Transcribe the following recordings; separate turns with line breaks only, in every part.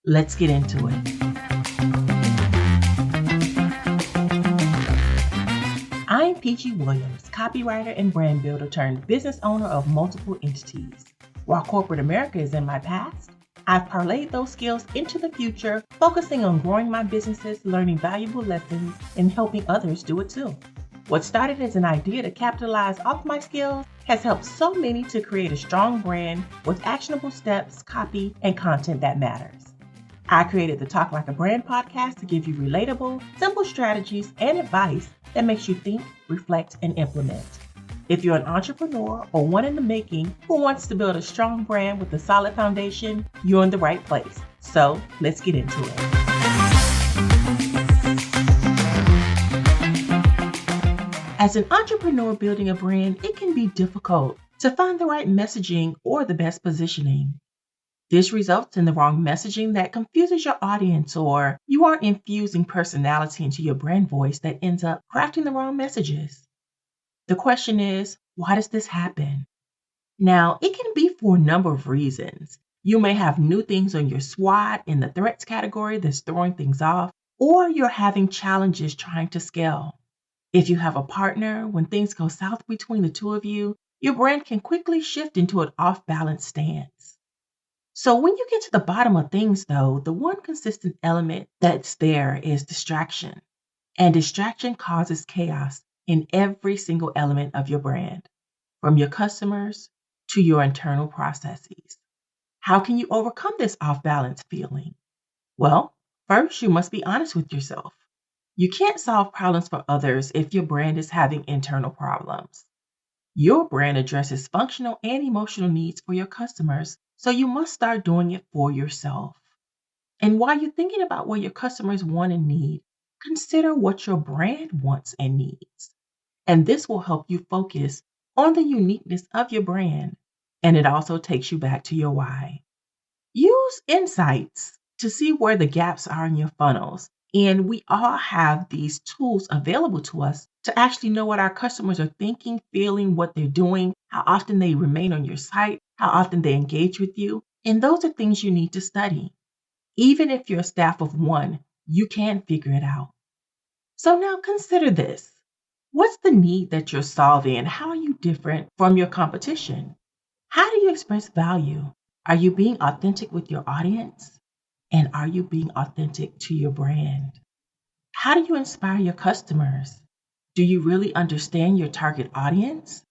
Let's get into it. I'm Peachi Williams, copywriter and brand builder turned business owner of multiple entities. While corporate America is in my past, I've parlayed those skills into the future, focusing on growing my businesses, learning valuable lessons, and helping others do it too. What started as an idea to capitalize off my skills has helped so many to create a strong brand with actionable steps, copy, and content that matters. I created the Talk Like a Brand podcast to give you relatable, simple strategies and advice that makes you think, reflect, and implement. If you're an entrepreneur or one in the making who wants to build a strong brand with a solid foundation, you're in the right place. So let's get into it. As an entrepreneur building a brand, it can be difficult to find the right messaging or the best positioning. This results in the wrong messaging that confuses your audience, or you are infusing personality into your brand voice that ends up crafting the wrong messages. The question is, why does this happen? Now, it can be for a number of reasons. You may have new things on your SWOT in the threats category that's throwing things off, or you're having challenges trying to scale. If you have a partner, when things go south between the two of you, your brand can quickly shift into an off-balance stance. So when you get to the bottom of things, though, the one consistent element that's there is distraction. And distraction causes chaos in every single element of your brand, from your customers to your internal processes. How can you overcome this off-balance feeling? Well, first, you must be honest with yourself. You can't solve problems for others if your brand is having internal problems. Your brand addresses functional and emotional needs for your customers, so you must start doing it for yourself. And while you're thinking about what your customers want and need, consider what your brand wants and needs. And this will help you focus on the uniqueness of your brand. And it also takes you back to your why. Use insights to see where the gaps are in your funnels. And we all have these tools available to us to actually know what our customers are thinking, feeling, what they're doing, how often they remain on your site, how often they engage with you. And those are things you need to study. Even if you're a staff of one, you can figure it out. So now consider this. What's the need that you're solving, and how are you different from your competition? How do you express value? Are you being authentic with your audience? And are you being authentic to your brand? How do you inspire your customers? Do you really understand your target audience?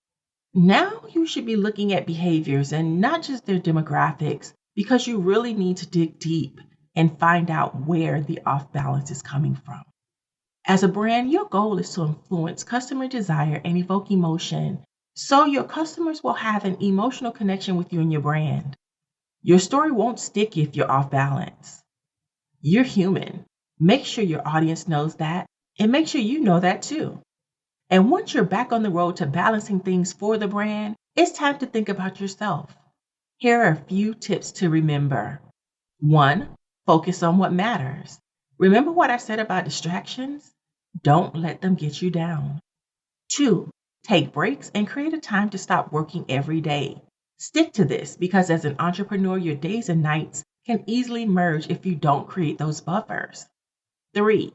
Now you should be looking at behaviors and not just their demographics, because you really need to dig deep and find out where the off balance is coming from. As a brand, your goal is to influence customer desire and evoke emotion, so your customers will have an emotional connection with you and your brand. Your story won't stick if you're off balance. You're human. Make sure your audience knows that, and make sure you know that too. And once you're back on the road to balancing things for the brand, it's time to think about yourself. Here are a few tips to remember. 1, focus on what matters. Remember what I said about distractions? Don't let them get you down. 2, take breaks and create a time to stop working every day. Stick to this, because as an entrepreneur, your days and nights can easily merge if you don't create those buffers. 3,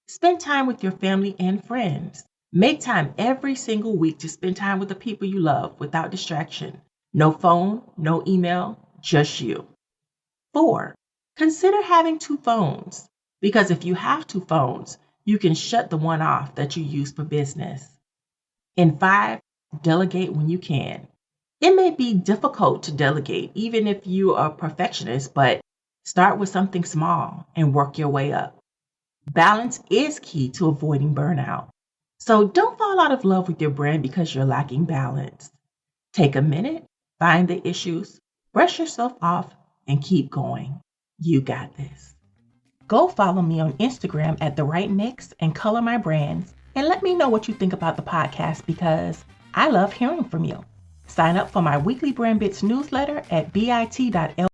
spend time with your family and friends. Make time every single week to spend time with the people you love without distraction. No phone, no email, just you. 4, consider having 2 phones, because if you have 2 phones, you can shut the one off that you use for business. And 5, delegate when you can. It may be difficult to delegate, even if you are a perfectionist, but start with something small and work your way up. Balance is key to avoiding burnout. So don't fall out of love with your brand because you're lacking balance. Take a minute, find the issues, brush yourself off, and keep going. You got this. Go follow me on Instagram at The Right Mix and color my brands, and let me know what you think about the podcast, because I love hearing from you. Sign up for my weekly Brand Bits newsletter at bit.ly